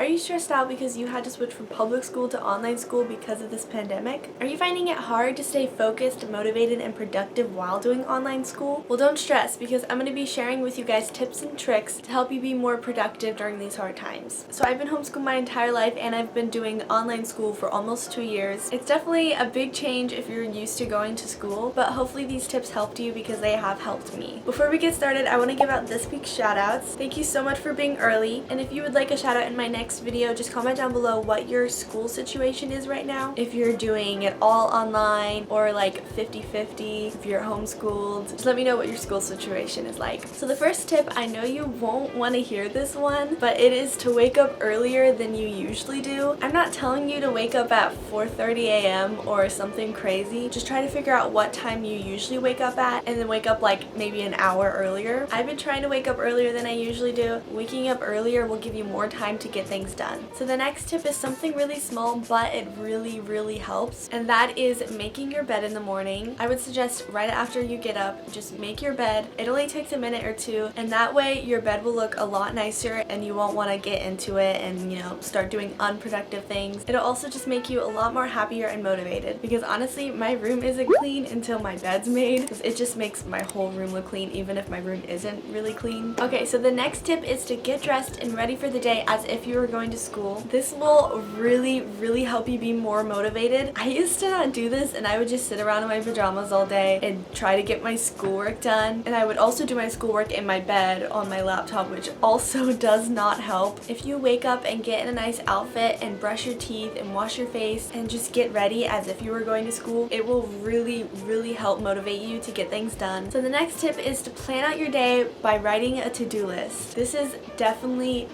Are you stressed out because you had to switch from public school to online school because of this pandemic? Are you finding it hard to stay focused, motivated, and productive while doing online school? Well, don't stress, because I'm going to be sharing with you guys tips and tricks to help you be more productive during these hard times. So I've been homeschooled my entire life, and I've been doing online school for almost 2 years. It's definitely a big change if you're used to going to school, but hopefully these tips helped you because they have helped me. Before we get started, I want to give out this week's shoutouts. Thank you so much for being early, and if you would like a shout out in my next video, just comment down below what your school situation is right now. If you're doing it all online or like 50-50, if you're homeschooled, just let me know what your school situation is like. So the first tip, I know you won't want to hear this one, but it is to wake up earlier than you usually do. I'm not telling you to wake up at 4:30 a.m. or something crazy. Just try to figure out what time you usually wake up at and then wake up like maybe an hour earlier. I've been trying to wake up earlier than I usually do. Waking up earlier will give you more time to get things done. So the next tip is something really small, but it really helps, and that is making your bed in the morning. I would suggest right after you get up, just make your bed. It only takes a minute or two, and that way your bed will look a lot nicer and you won't want to get into it and, you know, start doing unproductive things. It'll also just make you a lot more happier and motivated, because honestly, my room isn't clean until my bed's made, because it just makes my whole room look clean even if my room isn't really clean. Okay, so the next tip is to get dressed and ready for the day as if you were going to school. This will really help you be more motivated. I used to not do this, and I would just sit around in my pajamas all day and try to get my schoolwork done, and I would also do my schoolwork in my bed on my laptop, which also does not help. If you wake up and get in a nice outfit and brush your teeth and wash your face and just get ready as if you were going to school, it will really help motivate you to get things done. So the next tip is to plan out your day by writing a to-do list. This is definitely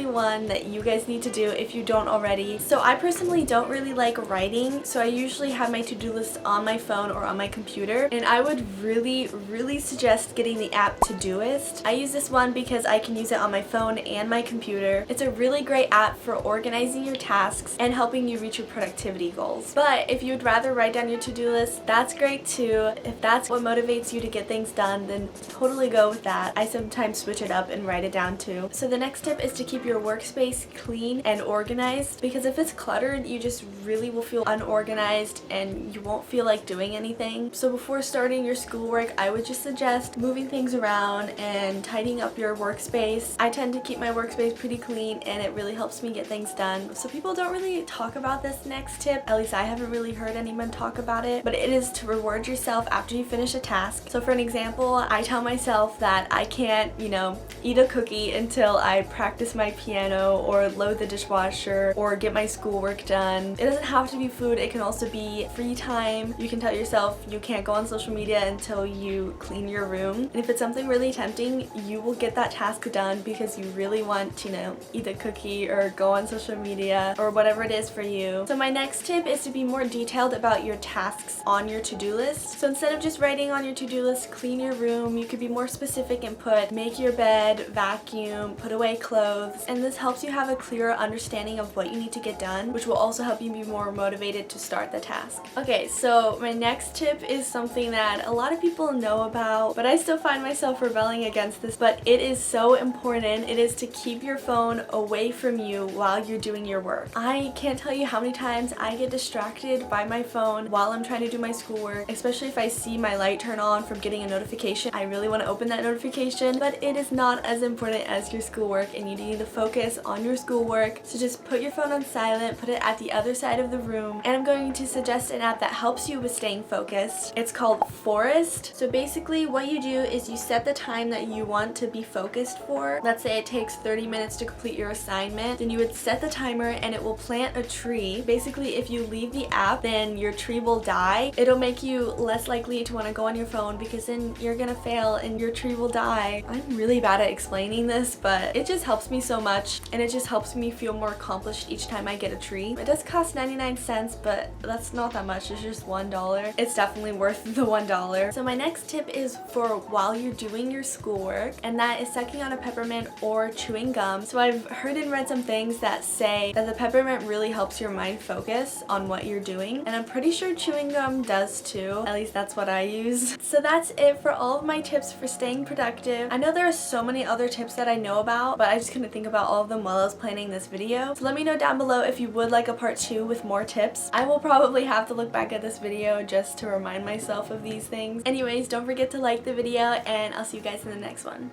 one that you guys need to do if you don't already. So I personally don't really like writing, so I usually have my to-do list on my phone or on my computer, and I would really suggest getting the app Todoist. I use this one because I can use it on my phone and my computer. It's a really great app for organizing your tasks and helping you reach your productivity goals. But if you'd rather write down your to-do list, that's great too. If that's what motivates you to get things done, then totally go with that. I sometimes switch it up and write it down too. So the next tip is to keep your workspace clean and organized, because if it's cluttered, you just really will feel unorganized and you won't feel like doing anything. So before starting your schoolwork, I would just suggest moving things around and tidying up your workspace. I tend to keep my workspace pretty clean, and it really helps me get things done. So people don't really talk about this next tip, at least I haven't really heard anyone talk about it, but it is to reward yourself after you finish a task. So for an example, I tell myself that I can't, you know, eat a cookie until I practice my piano or load the dishwasher or get my schoolwork done. It doesn't have to be food, it can also be free time. You can tell yourself you can't go on social media until you clean your room. And if it's something really tempting, you will get that task done because you really want to, you know, eat a cookie or go on social media or whatever it is for you. So my next tip is to be more detailed about your tasks on your to-do list. So instead of just writing on your to-do list, clean your room, you could be more specific and put make your bed, vacuum, put away clothes, and this helps you have a clearer understanding of what you need to get done, which will also help you be more motivated to start the task. Okay, so my next tip is something that a lot of people know about, but I still find myself rebelling against this, but it is so important. It is to keep your phone away from you while you're doing your work. I can't tell you how many times I get distracted by my phone while I'm trying to do my schoolwork, especially if I see my light turn on from getting a notification. I really want to open that notification, but it is not as important as your schoolwork, and you need to focus on your schoolwork. So just put your phone on silent, put it at the other side of the room, and I'm going to suggest an app that helps you with staying focused. It's called Forest. So basically what you do is you set the time that you want to be focused for. Let's say it takes 30 minutes to complete your assignment, then you would set the timer and it will plant a tree. Basically, if you leave the app, then your tree will die. It'll make you less likely to want to go on your phone, because then you're gonna fail and your tree will die. I'm really bad at explaining this, but it just helps me so much, and it just helps me feel more accomplished each time I get a tree. It does cost 99 cents, but that's not that much. It's just $1. It's definitely worth the $1. So my next tip is for while you're doing your schoolwork, and that is sucking on a peppermint or chewing gum. So I've heard and read some things that say that the peppermint really helps your mind focus on what you're doing, and I'm pretty sure chewing gum does too. At least that's what I use. So that's it for all of my tips for staying productive. I know there are so many other tips that I know about, but I just couldn't think about all of them while I was planning this video. So let me know down below if you would like a part 2 with more tips. I will probably have to look back at this video just to remind myself of these things. Anyways, don't forget to like the video, and I'll see you guys in the next one.